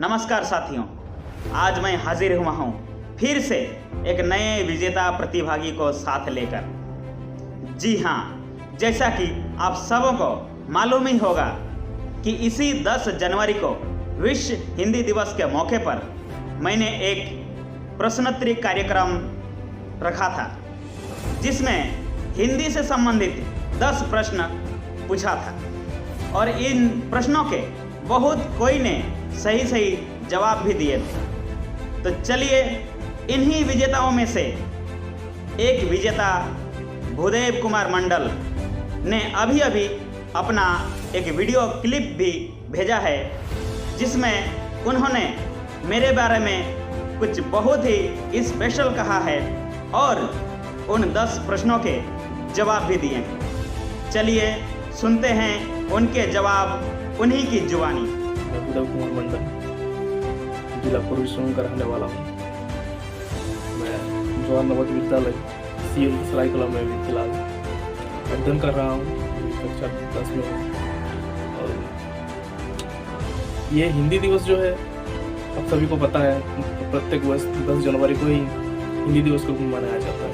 नमस्कार साथियों, आज मैं हाजिर हुआ हूँ फिर से एक नए विजेता प्रतिभागी को साथ लेकर। जी हाँ, जैसा कि आप सबों को मालूम ही होगा कि इसी 10 जनवरी को विश्व हिंदी दिवस के मौके पर मैंने एक प्रश्नोत्तरी कार्यक्रम रखा था, जिसमें हिंदी से संबंधित 10 प्रश्न पूछा था और इन प्रश्नों के बहुत कोई ने सही जवाब भी दिए थे। तो चलिए इन्हीं विजेताओं में से एक विजेता भूदेव कुमार मंडल ने अभी अपना एक वीडियो क्लिप भी भेजा है, जिसमें उन्होंने मेरे बारे में कुछ बहुत ही स्पेशल कहा है और उन 10 प्रश्नों के जवाब भी दिए हैं। चलिए सुनते हैं उनके जवाब उन्हीं की जुबानी। मैं भूदेव कुमार मंडल जिला पूर्वी सिंहभूम का रहने वाला हूँ। मैं जवाहर नवोदय विद्यालय सीएम सरायकला में भी फिलहाल अध्ययन कर रहा हूँ, कक्षा 10 में हूँ। और ये हिंदी दिवस जो है आप सभी को पता है, प्रत्येक वर्ष 10 जनवरी को ही हिंदी दिवस को मनाया जाता है।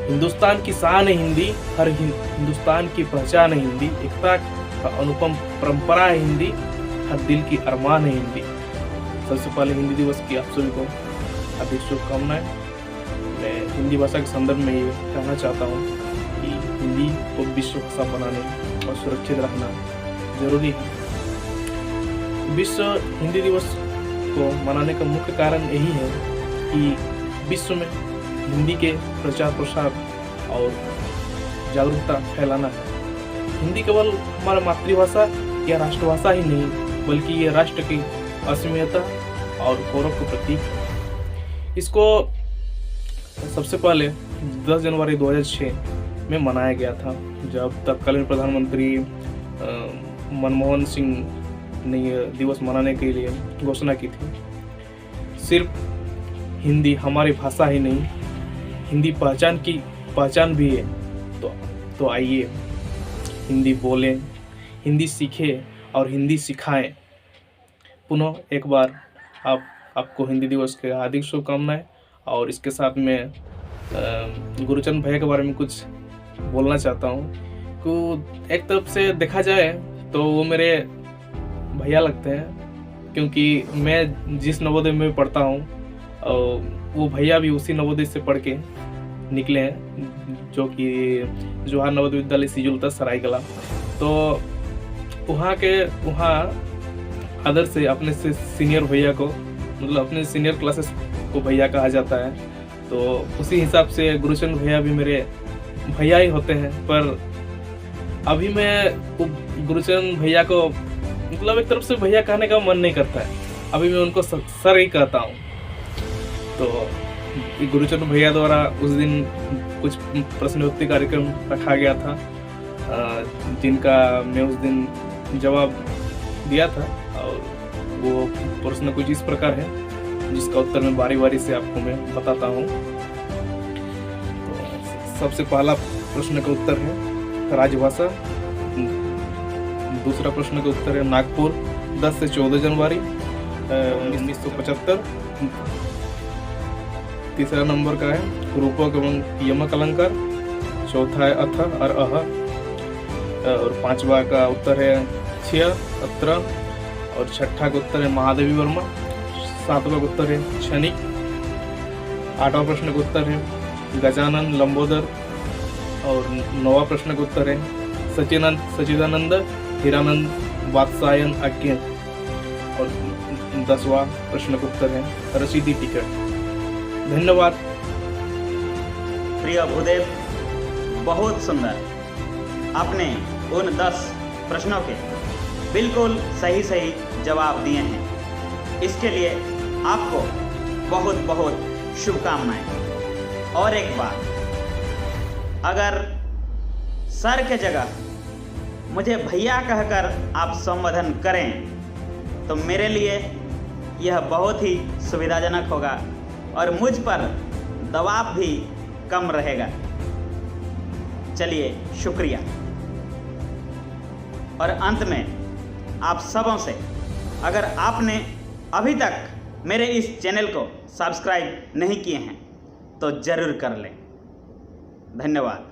हिंदुस्तान की शान है हिंदी, हर हिंदुस्तान की पहचान है हिंदी, एकता का अनुपम परंपरा है हिंदी, हर दिल की अरमान है हिंदी। सबसे पहले हिंदी दिवस की आप सभी को हार्दिक शुभकामनाएं। मैं हिंदी भाषा के संदर्भ में ये कहना चाहता हूँ कि हिंदी को विश्व भाषा बनाने और सुरक्षित रखना जरूरी है। विश्व हिंदी दिवस को मनाने का मुख्य कारण यही है कि विश्व में हिंदी के प्रचार प्रसार और जागरूकता फैलाना है। हिंदी केवल हमारा मातृभाषा या राष्ट्रभाषा ही नहीं, बल्कि ये राष्ट्र की अस्मिता और गौरव का प्रतीक है। इसको सबसे पहले 10 जनवरी 2006 में मनाया गया था, जब तत्कालीन प्रधानमंत्री मनमोहन सिंह ने यह दिवस मनाने के लिए घोषणा की थी। सिर्फ हिंदी हमारी भाषा ही नहीं, हिंदी पहचान की पहचान भी है। तो आइए हिंदी बोलें, हिंदी सीखें और हिंदी सिखाएं। पुनः एक बार आपको हिंदी दिवस के हार्दिक शुभकामनाएं। और इसके साथ में गुरुचंद भैया के बारे में कुछ बोलना चाहता हूँ। तो एक तरफ से देखा जाए तो वो मेरे भैया लगते हैं, क्योंकि मैं जिस नवोदय में पढ़ता हूँ वो भैया भी उसी नवोदय से पढ़ के निकले हैं, जो कि जवाहर नवोदय विद्यालय सीजुलता सरायकला। तो वहाँ अदर से अपने से सीनियर भैया को, मतलब अपने सीनियर क्लासेस को भैया कहा जाता है। तो उसी हिसाब से गुरुचंद भैया भी मेरे भैया ही होते हैं। पर अभी मैं गुरुचंद भैया को मतलब एक तरफ से भैया कहने का मन नहीं करता है, अभी मैं उनको सर ही कहता हूँ। तो गुरुचंद भैया द्वारा उस दिन कुछ प्रश्नोत्तरी कार्यक्रम रखा गया था, जिनका मैं उस दिन जवाब दिया था। और वो प्रश्न कुछ इस प्रकार है, जिसका उत्तर मैं बारी बारी से आपको मैं बताता हूँ। तो सबसे पहला प्रश्न का उत्तर है राजभाषा। दूसरा प्रश्न का उत्तर है नागपुर 10 से 14 जनवरी 1975। तीसरा नंबर का है रूपक एवं यमक अलंकार। चौथा है अथ और अह। और पांचवा का उत्तर है छिया अत्र। और छठा का उत्तर है महादेवी वर्मा। सातवां का उत्तर है क्षणिक। आठवां प्रश्न का उत्तर है गजानन लंबोदर। और नौवां प्रश्न का उत्तर है सचिदानंद हीरानंद वात्सायन आज्ञा। और 10वां प्रश्न का उत्तर है रसीदी टिकट। धन्यवाद। प्रिय भूदेव, बहुत सुंदर। आपने उन 10 प्रश्नों के बिल्कुल सही जवाब दिए हैं। इसके लिए आपको बहुत बहुत शुभकामनाएं। और एक बात, अगर सर के जगह मुझे भैया कहकर आप संबोधन करें तो मेरे लिए यह बहुत ही सुविधाजनक होगा और मुझ पर दबाव भी कम रहेगा। चलिए, शुक्रिया। और अंत में आप सबों से अगर आपने अभी तक मेरे इस चैनल को सब्सक्राइब नहीं किए हैं तो ज़रूर कर लें। धन्यवाद।